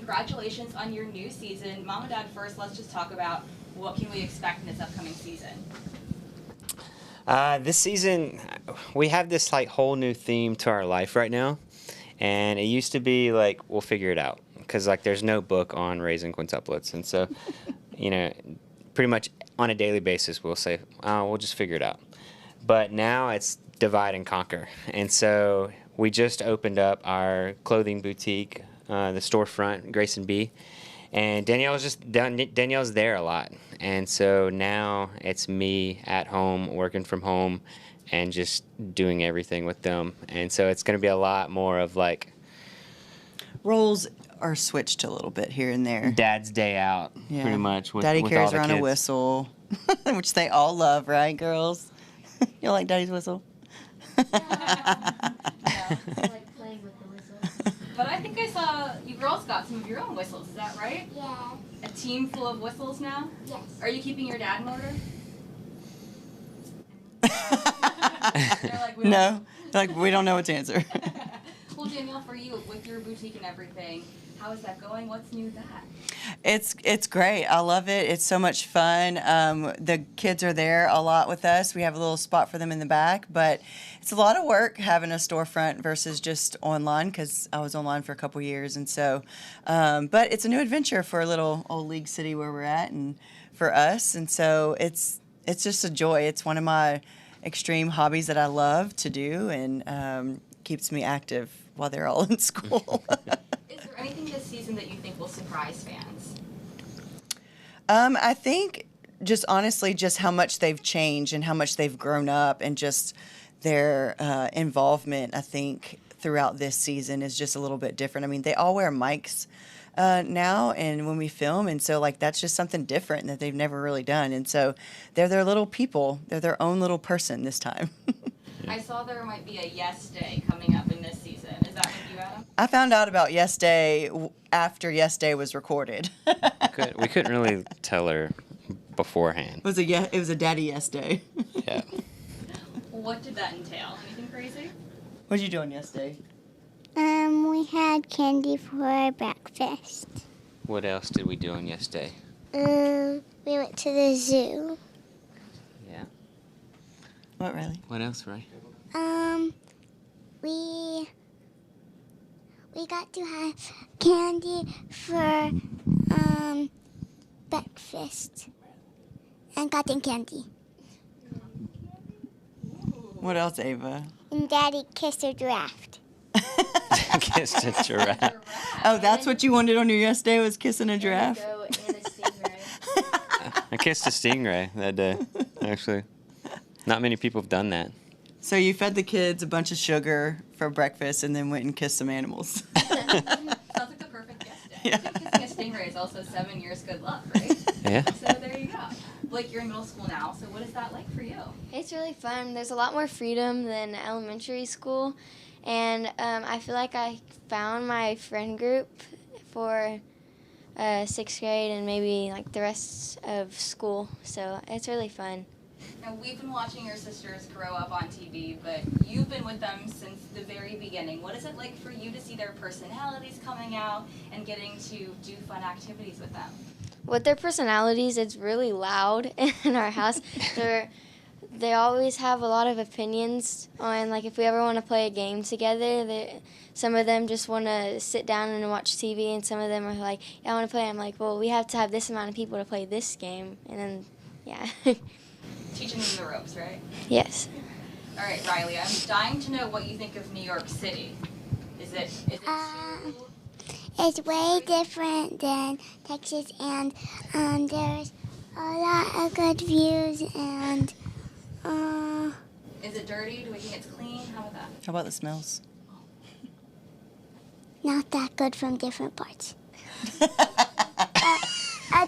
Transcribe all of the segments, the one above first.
congratulations on your new season. Mom and Dad, first, let's just talk about what can we expect in this upcoming season. This season, we have this like whole new theme to our life right now, and it used to be like we'll figure it out because like there's no book on raising quintuplets, and so pretty much on a daily basis we'll say we'll just figure it out. But now it's divide and conquer, and so we just opened up our clothing boutique, the storefront, Grace and B. And Danielle's there a lot. And so now it's me at home, working from home, and just doing everything with them. And so it's going to be a lot more of like... Roles are switched a little bit here and there. Dad's day out, pretty much. Daddy with carries all the around kids. a whistle, which they all love, right, girls? You like Daddy's whistle? Yeah. I like playing with the whistle. But I think I saw you girls got some of your own whistles, is that right? Yeah. A team full of whistles now? Yes. Are you keeping your dad in order? No, like we don't know what to answer. Well, Danielle, for you, with your boutique and everything, how is that going? What's new with that? It's great. I love it. It's so much fun. The kids are there a lot with us. We have a little spot for them in the back, but it's a lot of work having a storefront versus just online because I was online for a couple years, and so. But it's a new adventure for a little old League City where we're at, and for us, and so it's just a joy. It's one of my extreme hobbies that I love to do, and keeps me active while they're all in school. Is there anything this season that you think will surprise fans? I think just honestly just how much they've changed and how much they've grown up and just their involvement, I think, throughout this season is just a little bit different. I mean, they all wear mics now and when we film, and so like that's just something different that they've never really done. And so they're their little people. They're their own little person this time. I saw there might be a Yes Day coming up in this season. Is that with you, Adam? I found out about Yes Day after Yes Day was recorded. We couldn't really tell her beforehand. It was a Daddy Yes Day. Yeah. What did that entail? Anything crazy? What did you do on Yes Day? We had candy for breakfast. What else did we do on yesterday? We went to the zoo. Yeah. What, Riley? What else, Ray? We got to have candy for breakfast and cotton candy. What else, Ava? And Daddy kissed a giraffe. Kissed a giraffe. Oh, that's what you wanted on your Yes Day was kissing a giraffe? I kissed a stingray that day, actually. Not many people have done that. So you fed the kids a bunch of sugar for breakfast and then went and kissed some animals. Sounds like the perfect Yes Day. Yeah. Kissing a stingray is also 7 years good luck, right? Yeah. So there you go. Blayke, you're in middle school now, so what is that like for you? It's really fun. There's a lot more freedom than elementary school, and I feel like I found my friend group for 6th grade and maybe like the rest of school, so it's really fun. Now, we've been watching your sisters grow up on TV, but you've been with them since the very beginning. What is it like for you to see their personalities coming out and getting to do fun activities with them? With their personalities, it's really loud in our house. They always have a lot of opinions on, like, if we ever want to play a game together. Some of them just want to sit down and watch TV, and some of them are like, yeah, I want to play. I'm like, well, we have to have this amount of people to play this game. And then, yeah. Teaching them the ropes, right? Yes. All right, Riley, I'm dying to know what you think of New York City. Is it too... It's way different than Texas, and there's a lot of good views, and Is it dirty? Do we think it's clean? How about that? How about the smells? not that good from different parts of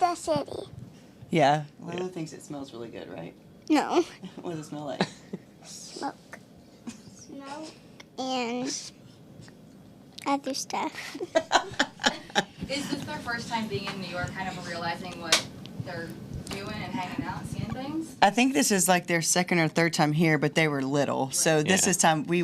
the city. Yeah. Lila thinks it smells really good, right? No. What does it smell like? Smoke. Smoke and other stuff. Is this their first time being in New York, kind of realizing what they're doing and hanging out, seeing things? I think this is like their second or third time here, but they were little. So this is time we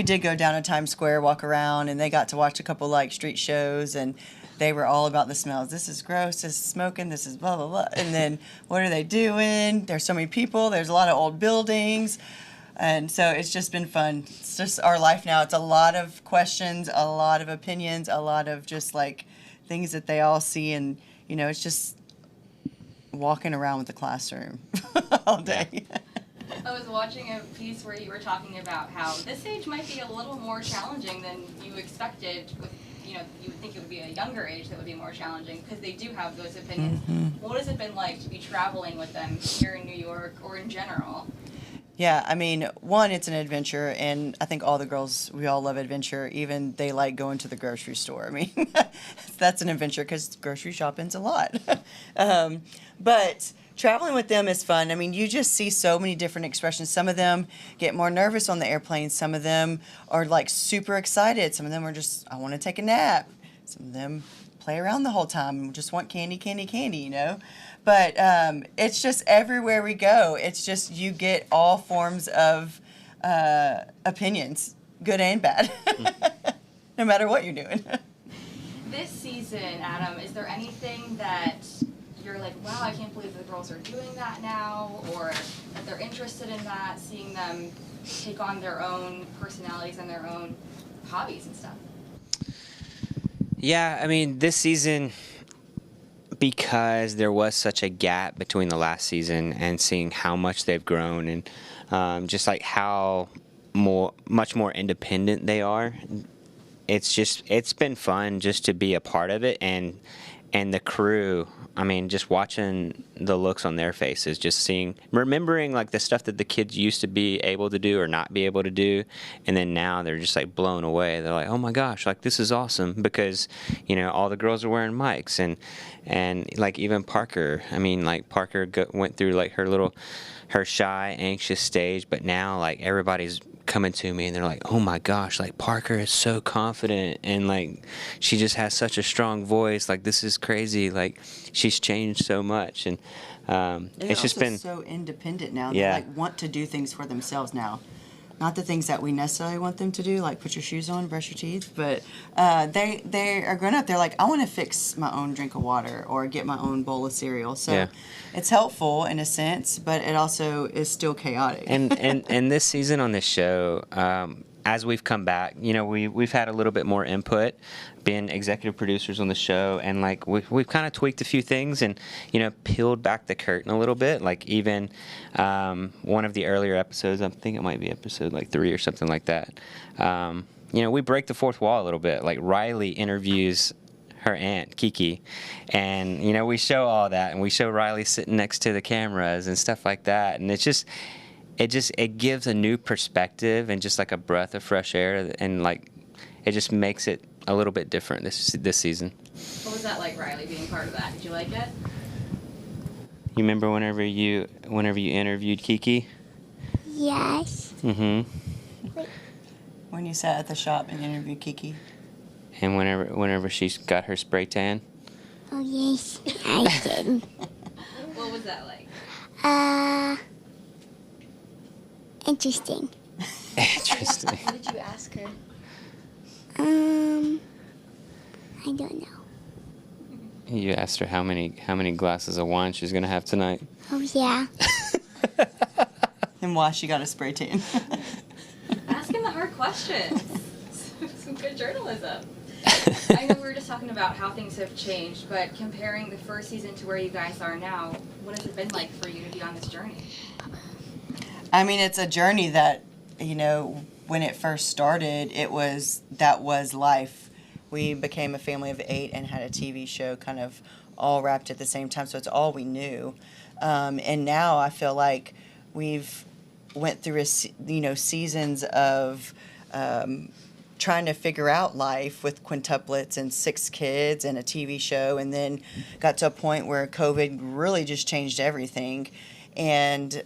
did go down to Times Square, walk around, and they got to watch a couple like street shows, and they were all about the smells. This is gross, this is smoking, this is blah, blah, blah. And then what are they doing? There's so many people, there's a lot of old buildings. And so it's just been fun. It's just our life now. It's a lot of questions, a lot of opinions, a lot of just like things that they all see. And, you know, it's just walking around with the classroom all day. I was watching a piece where you were talking about how this age might be a little more challenging than you expected. With, you know, you would think it would be a younger age that would be more challenging because they do have those opinions. Mm-hmm. What has it been like to be traveling with them here in New York or in general? Yeah, I mean, one, it's an adventure, and I think all the girls, we all love adventure. Even they like going to the grocery store. I mean, that's an adventure because grocery shopping's a lot. But traveling with them is fun. I mean, you just see so many different expressions. Some of them get more nervous on the airplane. Some of them are like super excited. Some of them are just, I want to take a nap. Some of them play around the whole time and just want candy, candy, candy, you know? But it's just everywhere we go. It's just you get all forms of opinions, good and bad, no matter what you're doing. This season, Adam, is there anything that you're like, wow, I can't believe the girls are doing that now, or that they're interested in that, seeing them take on their own personalities and their own hobbies and stuff? Yeah, I mean, this season, because there was such a gap between the last season and seeing how much they've grown and just like how much more independent they are, it's been fun just to be a part of it, and the crew, I mean, just watching the looks on their faces, just remembering like the stuff that the kids used to be able to do or not be able to do, and then now they're just like blown away. They're like, oh my gosh, like this is awesome, because, you know, all the girls are wearing mics, and like even Parker, I mean, like Parker went through like her shy, anxious stage, but now like everybody's coming to me and they're like, oh my gosh, like Parker is so confident, and like she just has such a strong voice, like this is crazy, like she's changed so much. And it's just been so independent now. Yeah. They like want to do things for themselves now, not the things that we necessarily want them to do, like put your shoes on, brush your teeth, but they are grown up. They're like, I want to fix my own drink of water or get my own bowl of cereal. So Yeah. It's helpful in a sense, but it also is still chaotic. and this season on this show, as we've come back, you know, we've had a little bit more input, been executive producers on the show, and like we've kind of tweaked a few things and, you know, peeled back the curtain a little bit. Like even one of the earlier episodes, I think it might be episode like 3 or something like that. You know, we break the fourth wall a little bit. Like Riley interviews her aunt Kiki, and you know, we show all that, and we show Riley sitting next to the cameras and stuff like that, and it gives a new perspective and just like a breath of fresh air, and like it just makes it a little bit different this season. What was that like, Riley, being part of that? Did you like it? You remember whenever you interviewed Kiki? Yes. Mm-hmm. When you sat at the shop and interviewed Kiki. And whenever she got her spray tan? Oh, yes, I did. What was that like? Interesting. Interesting. What did you ask her? I don't know. You asked her how many glasses of wine she's gonna have tonight. Oh, yeah. And why she got a spray tan. Asking the hard questions. Some good journalism. I know we were just talking about how things have changed, but comparing the first season to where you guys are now, what has it been like for you to be on this journey? I mean, it's a journey that, you know, when it first started, that was life. We became a family of 8 and had a TV show kind of all wrapped at the same time, so it's all we knew. And now I feel like we've went through seasons of trying to figure out life with quintuplets and 6 kids and a TV show, and then got to a point where COVID really just changed everything. And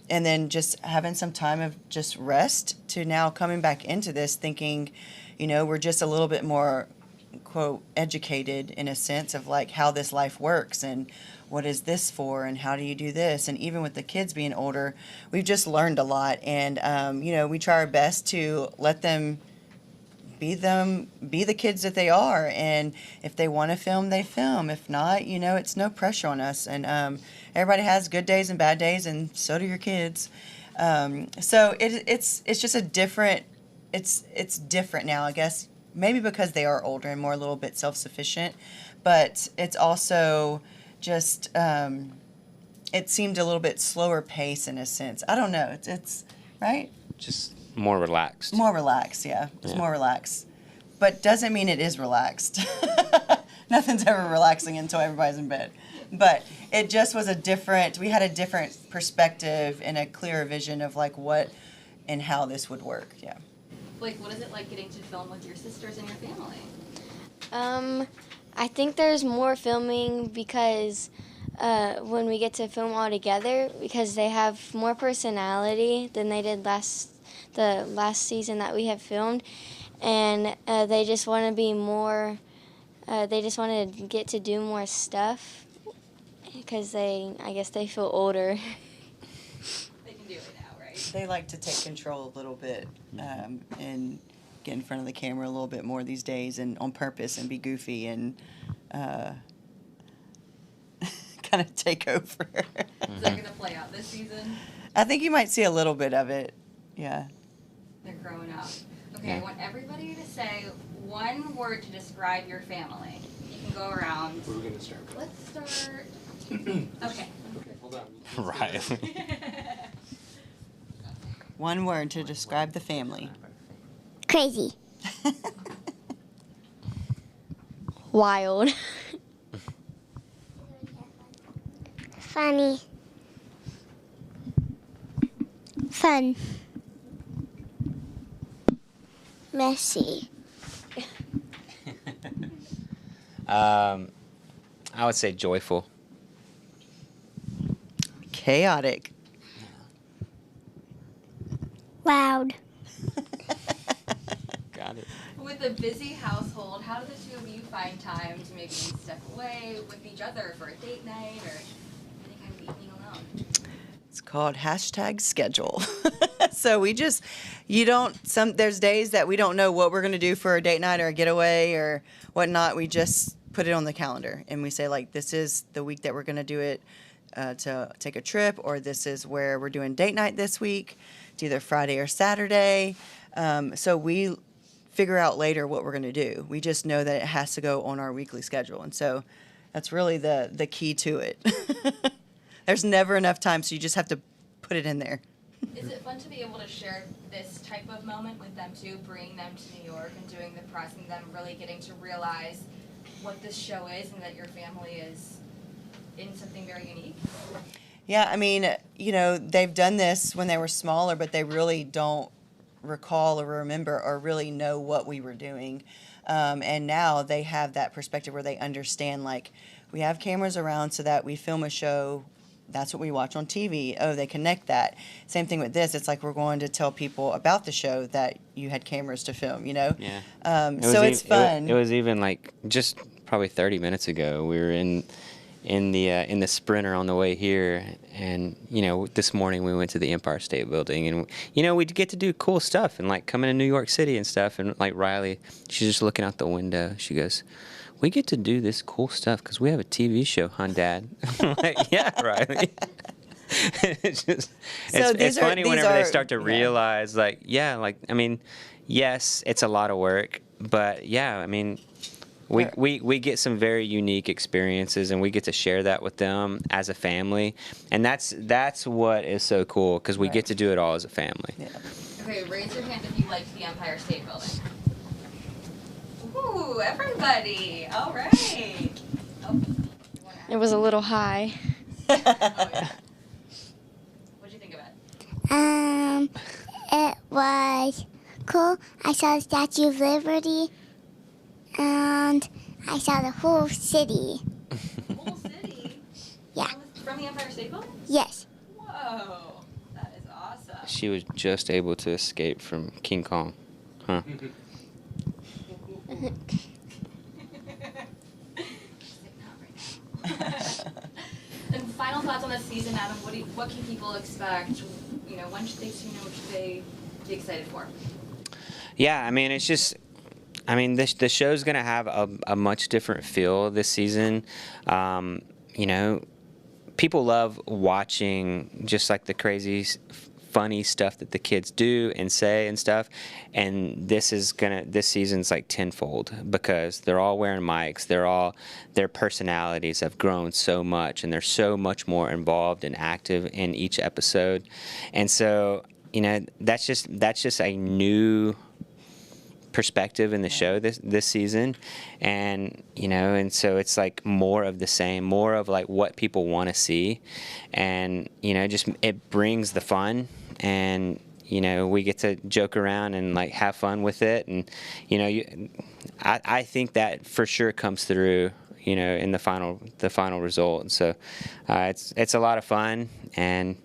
then just having some time of just rest to now coming back into this thinking, you know, we're just a little bit more, quote, educated in a sense of like how this life works and what is this for and how do you do this. And even with the kids being older, we've just learned a lot. And, you know, we try our best to let them be the kids that they are, and if they want to film, they film. If not, it's no pressure on us. And everybody has good days and bad days, and so do your kids. So it's just a different. It's different now, I guess. Maybe because they are older and more a little bit self-sufficient, but it's also just it seemed a little bit slower pace in a sense. I don't know. It's right. Just more relaxed. More relaxed, yeah. It's more relaxed, but doesn't mean it is relaxed. Nothing's ever relaxing until everybody's in bed. But it just was we had a different perspective and a clearer vision of like what and how this would work. Yeah. Like, what is it like getting to film with your sisters and your family? I think there's more filming because when we get to film all together, because they have more personality than they did the last season that we have filmed, and they just want to be more. They just want to get to do more stuff because I guess they feel older. They can do it now, right? They like to take control a little bit and get in front of the camera a little bit more these days, and on purpose, and be goofy and kind of take over. Is that going to play out this season? I think you might see a little bit of it. Yeah. They're growing up. Okay, I want everybody to say one word to describe your family. You can go around. Where are we going to start? Let's start. Okay. Hold on. Right. One word to describe the family. Crazy. Wild. Funny. Fun. Messy. I would say joyful. Chaotic. Loud. Got it. With a busy household, how do the two of you find time to maybe step away with each other for a date night or any kind of evening alone? It's called #schedule. So there's days that we don't know what we're going to do for a date night or a getaway or whatnot. We just put it on the calendar and we say, like, this is the week that we're going to do it to take a trip, or this is where we're doing date night this week. It's either Friday or Saturday. So we figure out later what we're going to do. We just know that it has to go on our weekly schedule. And so that's really the key to it. There's never enough time, so you just have to put it in there. Is it fun to be able to share this type of moment with them too, bringing them to New York and doing the press and them really getting to realize what this show is and that your family is in something very unique? Yeah, I mean, they've done this when they were smaller, but they really don't recall or remember or really know what we were doing. And now they have that perspective where they understand, like, we have cameras around so that we film a show. That's what we watch on TV. Oh, they connect that. Same thing with this. It's like we're going to tell people about the show that you had cameras to film, Yeah. So it's fun. It was even like just probably 30 minutes ago. We were in the Sprinter on the way here, and this morning we went to the Empire State Building, and we get to do cool stuff and like come into New York City and stuff. And like Riley, she's just looking out the window. She goes, "We get to do this cool stuff because we have a TV show, huh, Dad?" I'm like, "Yeah, Riley." It's funny whenever they start to realize, like, yes, it's a lot of work, but yeah, I mean, we get some very unique experiences, and we get to share that with them as a family, and that's what is so cool because we get to do it all as a family. Yeah. Okay, raise your hand if you liked the Empire State Building. Ooh, everybody! All right. Oh, It was a little high. oh yeah. What'd you think of it? It was cool. I saw the Statue of Liberty, and I saw the whole city. The whole city? Yeah. From the Empire State Building? Yes. Whoa, that is awesome. She was just able to escape from King Kong, huh? And final thoughts on this season, Adam. What can people expect? When should they tune in? What should they be excited for? Yeah, I mean, it's just I mean, the show's going to have a much different feel this season. You know, people love watching just like the crazy, funny stuff that the kids do and say and stuff. And this season's like tenfold because they're all wearing mics. Their personalities have grown so much, and they're so much more involved and active in each episode. And so, you know, that's just a new perspective in the show this season, and you know, and so it's like more of the same, more of like what people want to see, and you know, just it brings the fun, and you know, we get to joke around and like have fun with it, and you know, I think that for sure comes through, you know, in the final result. And so it's a lot of fun, and